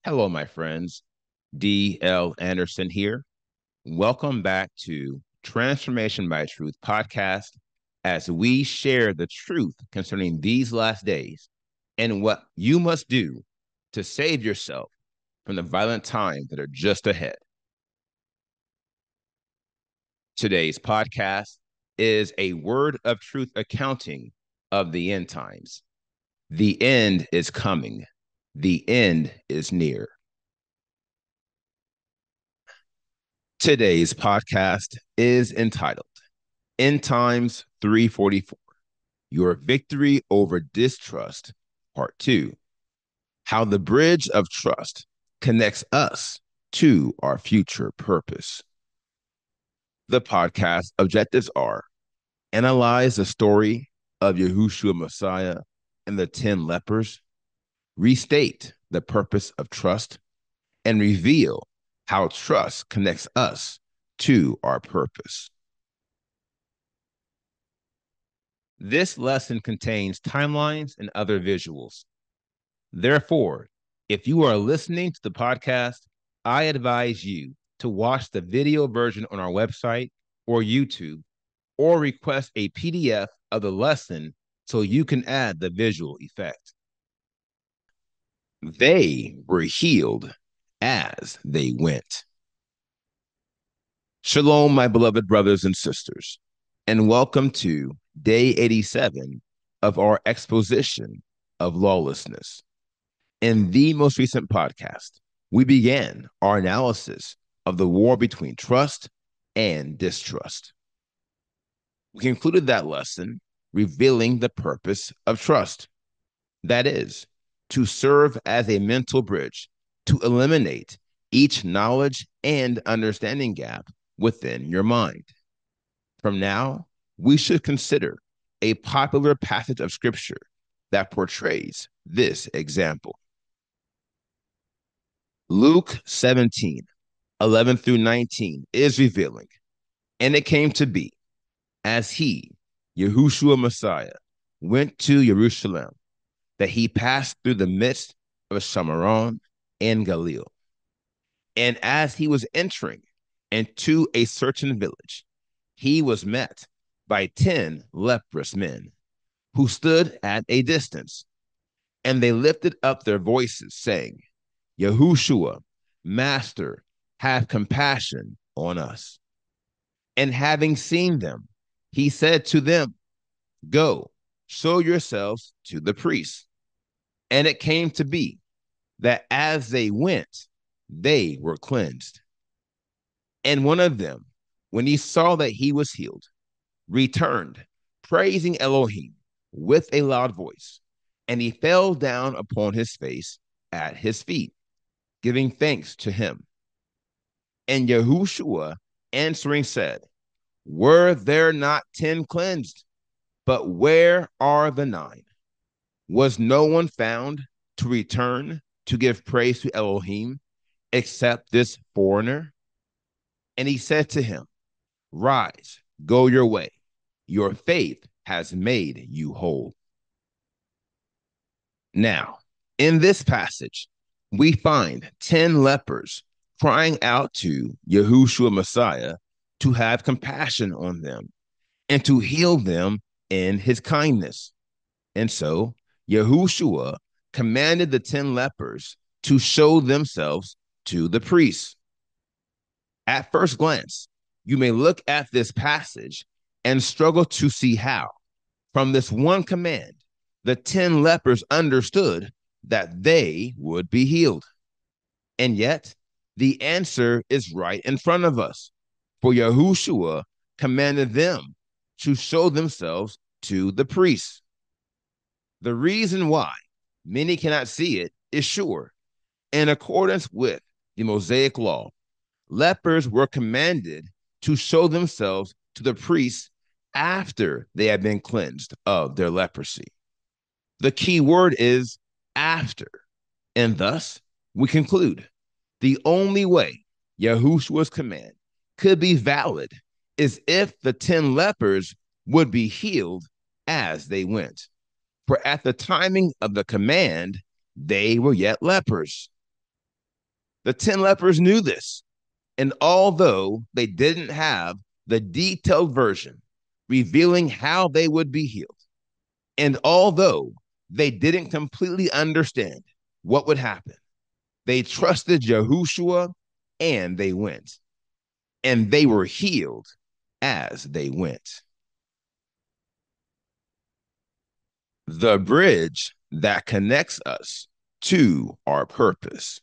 Hello, my friends. D.L. Anderson here. Welcome back to Transformation by Truth podcast as we share the truth concerning these last days and what you must do to save yourself from the violent times that are just ahead. Today's podcast is a word of truth accounting of the end times. The end is coming. The end is near. Today's podcast is entitled End Times 344, Your Victory Over Distrust, Part 2. How the bridge of trust connects us to our future purpose. The podcast objectives are analyze the story of YHSWH Messiah and the 10 lepers, restate the purpose of trust, and reveal how trust connects us to our purpose. This lesson contains timelines and other visuals. Therefore, if you are listening to the podcast, I advise you to watch the video version on our website or YouTube, or request a PDF of the lesson so you can add the visual effect. They were healed as they went. Shalom, my beloved brothers and sisters, and welcome to day 87 of our exposition of lawlessness. In the most recent podcast, we began our analysis of the war between trust and distrust. We concluded that lesson revealing the purpose of trust. That is, to serve as a mental bridge to eliminate each knowledge and understanding gap within your mind. From now, we should consider a popular passage of scripture that portrays this example. Luke 17:11 through 19 is revealing, and it came to be, as he, YHSWH Messiah, went to Jerusalem, that he passed through the midst of Samaria and Galilee. And as he was entering into a certain village, he was met by 10 leprous men who stood at a distance, and they lifted up their voices, saying, Yahushua, Master, have compassion on us. And having seen them, he said to them, Go, show yourselves to the priests. And it came to be that as they went, they were cleansed. And one of them, when he saw that he was healed, returned, praising Elohim with a loud voice. And he fell down upon his face at his feet, giving thanks to him. And Yahushua answering said, Were there not 10 cleansed? But where are the 9? Was no one found to return to give praise to Elohim except this foreigner? And he said to him, Rise, go your way. Your faith has made you whole. Now, in this passage, we find 10 lepers crying out to YHSWH Messiah to have compassion on them and to heal them in his kindness. And so Yahushua commanded the 10 lepers to show themselves to the priests. At first glance, you may look at this passage and struggle to see how, from this one command, the 10 lepers understood that they would be healed. And yet, the answer is right in front of us. For Yahushua commanded them to show themselves to the priests. The reason why many cannot see it is sure. In accordance with the Mosaic law, lepers were commanded to show themselves to the priests after they had been cleansed of their leprosy. The key word is after. And thus, we conclude the only way Yahushua's command could be valid is if the 10 lepers would be healed as they went. For at the timing of the command, they were yet lepers. The 10 lepers knew this. And although they didn't have the detailed version revealing how they would be healed, and although they didn't completely understand what would happen, they trusted Yahushua and they went. And they were healed as they went. The bridge that connects us to our purpose.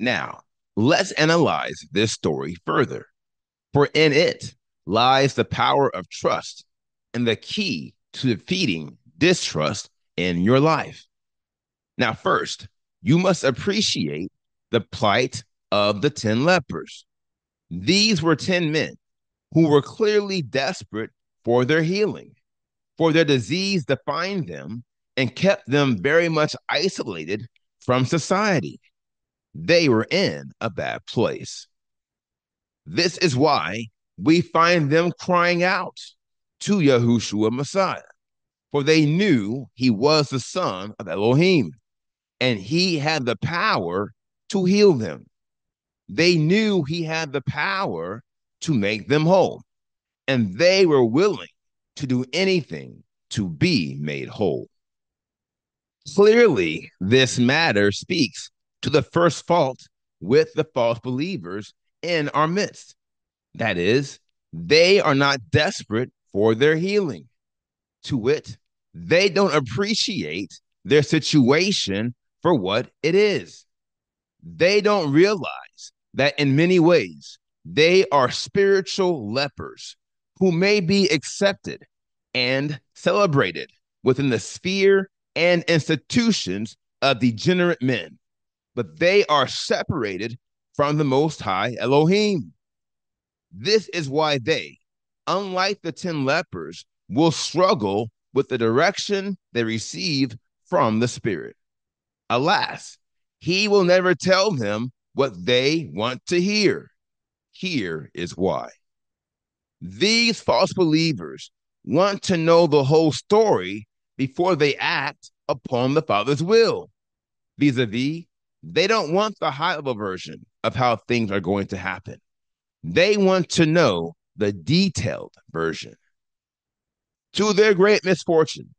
Now, let's analyze this story further, for in it lies the power of trust and the key to defeating distrust in your life. Now, first, you must appreciate the plight of the 10 lepers. These were 10 men who were clearly desperate for their healing, for their disease defined them and kept them very much isolated from society. They were in a bad place. This is why we find them crying out to YHSWH Messiah, for they knew he was the Son of Elohim, and he had the power to heal them. They knew he had the power to make them whole, and they were willing to do anything to be made whole. Clearly, this matter speaks to the first fault with the false believers in our midst. That is, they are not desperate for their healing. To wit, they don't appreciate their situation for what it is. They don't realize that in many ways, they are spiritual lepers who may be accepted and celebrated within the sphere and institutions of degenerate men, but they are separated from the Most High Elohim. This is why they, unlike the 10 lepers, will struggle with the direction they receive from the Spirit. Alas, he will never tell them what they want to hear. Here is why. These false believers want to know the whole story before they act upon the Father's will. Vis-a-vis, they don't want the high-level version of how things are going to happen. They want to know the detailed version. To their great misfortune,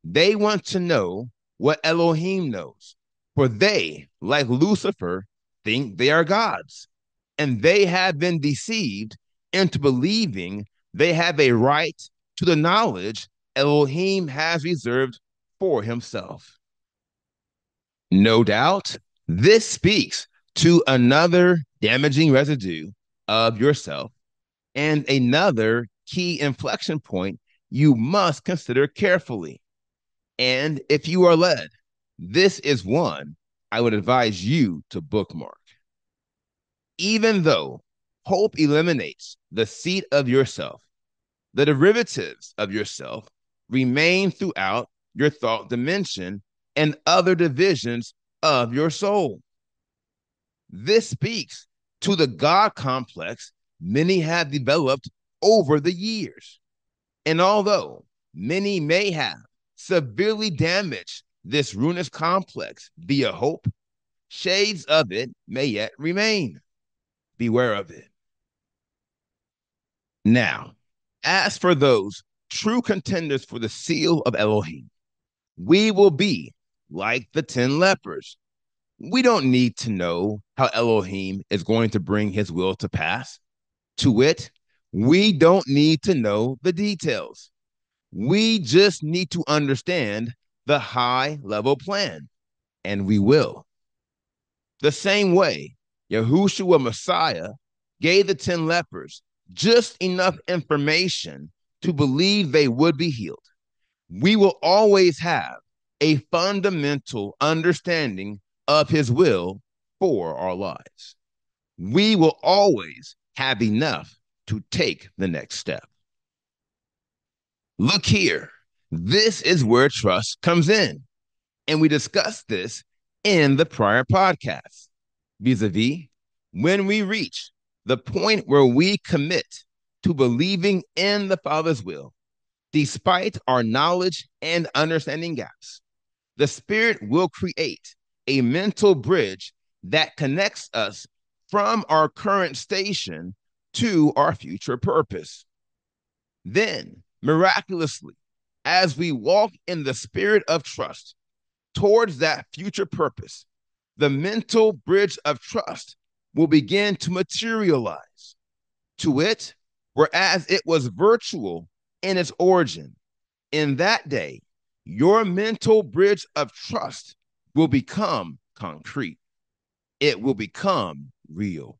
they want to know what Elohim knows, for they, like Lucifer, think they are gods, and they have been deceived into believing they have a right to the knowledge Elohim has reserved for himself. No doubt, this speaks to another damaging residue of yourself and another key inflection point you must consider carefully. And if you are led, this is one I would advise you to bookmark. Even though hope eliminates the seat of yourself, the derivatives of yourself remain throughout your thought dimension and other divisions of your soul. This speaks to the God complex many have developed over the years. And although many may have severely damaged this ruinous complex via hope, shades of it may yet remain. Beware of it. Now, as for those true contenders for the seal of Elohim, we will be like the 10 lepers. We don't need to know how Elohim is going to bring his will to pass. To wit, we don't need to know the details. We just need to understand the high-level plan, and we will. The same way YHSWH Messiah gave the 10 lepers just enough information to believe they would be healed, we will always have a fundamental understanding of his will for our lives. We will always have enough to take the next step. Look here, this is where trust comes in. And we discussed this in the prior podcast. Vis-a-vis, when we reach the point where we commit to believing in the Father's will, despite our knowledge and understanding gaps, the Spirit will create a mental bridge that connects us from our current station to our future purpose. Then, miraculously, as we walk in the spirit of trust towards that future purpose, the mental bridge of trust will begin to materialize. To it, whereas it was virtual in its origin, in that day, your mental bridge of trust will become concrete. It will become real.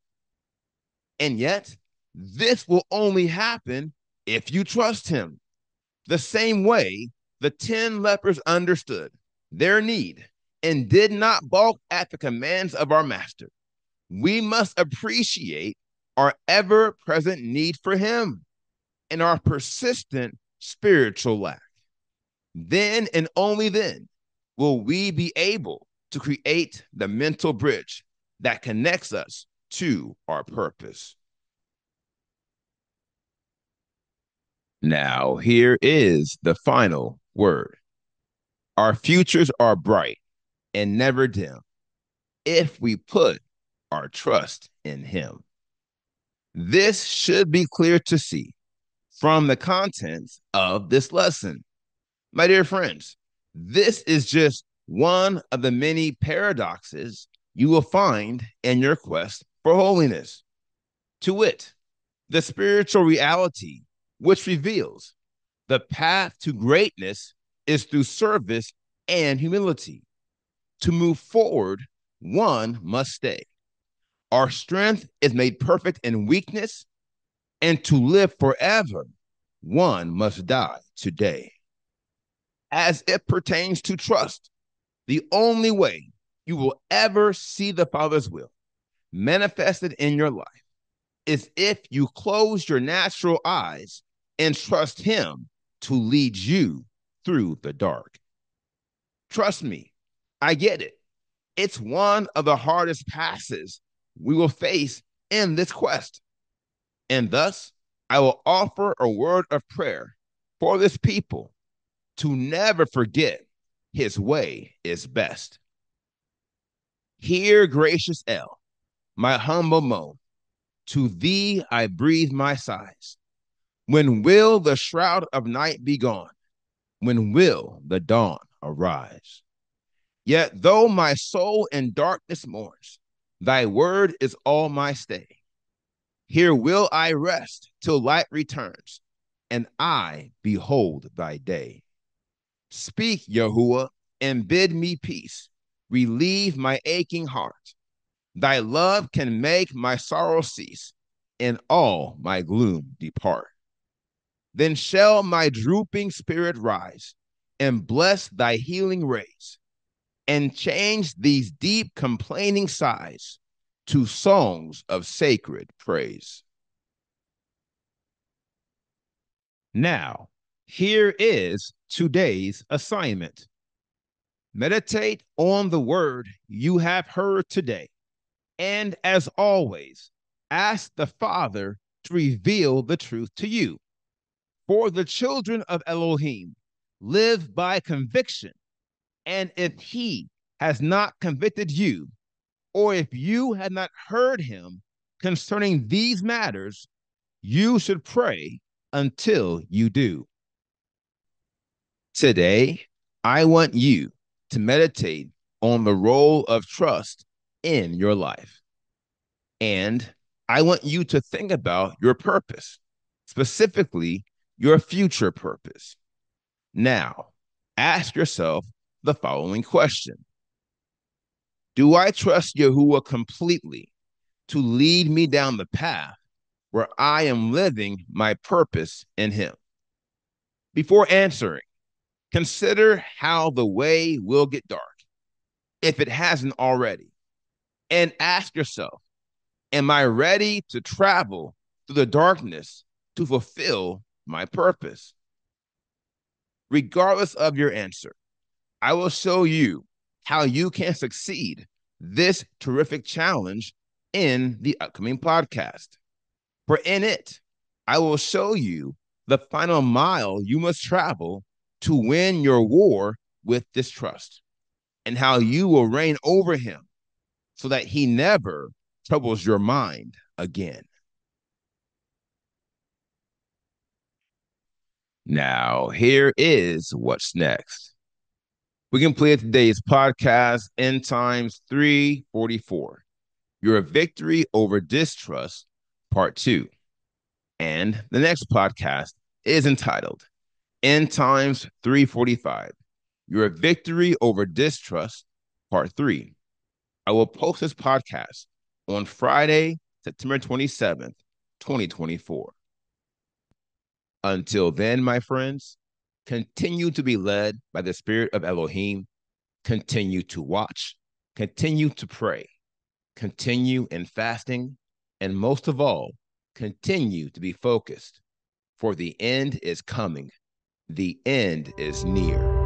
And yet, this will only happen if you trust him. The same way the 10 lepers understood their need and did not balk at the commands of our master. We must appreciate our ever present need for him and our persistent spiritual lack. Then and only then will we be able to create the mental bridge that connects us to our purpose. Now, here is the final word. Our futures are bright and never dim if we put our trust in him. This should be clear to see from the contents of this lesson. My dear friends, this is just one of the many paradoxes you will find in your quest for holiness. To wit, the spiritual reality which reveals the path to greatness is through service and humility. To move forward, one must stay. Our strength is made perfect in weakness, and to live forever, one must die today. As it pertains to trust, the only way you will ever see the Father's will manifested in your life is if you close your natural eyes and trust him to lead you through the dark. Trust me, I get it. It's one of the hardest passes we will face in this quest. And thus, I will offer a word of prayer for this people to never forget his way is best. Hear, gracious El, my humble moan. To thee I breathe my sighs. When will the shroud of night be gone? When will the dawn arise? Yet though my soul in darkness mourns, thy word is all my stay. Here will I rest till light returns, and I behold thy day. Speak, Yahuwah, and bid me peace. Relieve my aching heart. Thy love can make my sorrow cease, and all my gloom depart. Then shall my drooping spirit rise, and bless thy healing rays, and change these deep complaining sighs to songs of sacred praise. Now, here is today's assignment. Meditate on the word you have heard today. And as always, ask the Father to reveal the truth to you. For the children of Elohim live by conviction. And if he has not convicted you, or if you had not heard him concerning these matters, you should pray until you do. Today, I want you to meditate on the role of trust in your life. And I want you to think about your purpose, specifically your future purpose. Now, ask yourself the following question. Do I trust Yahuwah completely to lead me down the path where I am living my purpose in him? Before answering, consider how the way will get dark, if it hasn't already, and ask yourself, am I ready to travel through the darkness to fulfill my purpose? Regardless of your answer, I will show you how you can succeed this terrific challenge in the upcoming podcast. For in it, I will show you the final mile you must travel to win your war with distrust, and how you will reign over him so that he never troubles your mind again. Now, here is what's next. We completed today's podcast, End Times 344, Your Victory Over Distrust, Part 2. And the next podcast is entitled End Times 345, Your Victory Over Distrust, Part 3. I will post this podcast on Friday, September 27th, 2024. Until then, my friends, continue to be led by the Spirit of Elohim. Continue to watch. Continue to pray. Continue in fasting. And most of all, continue to be focused. For the end is coming. The end is near.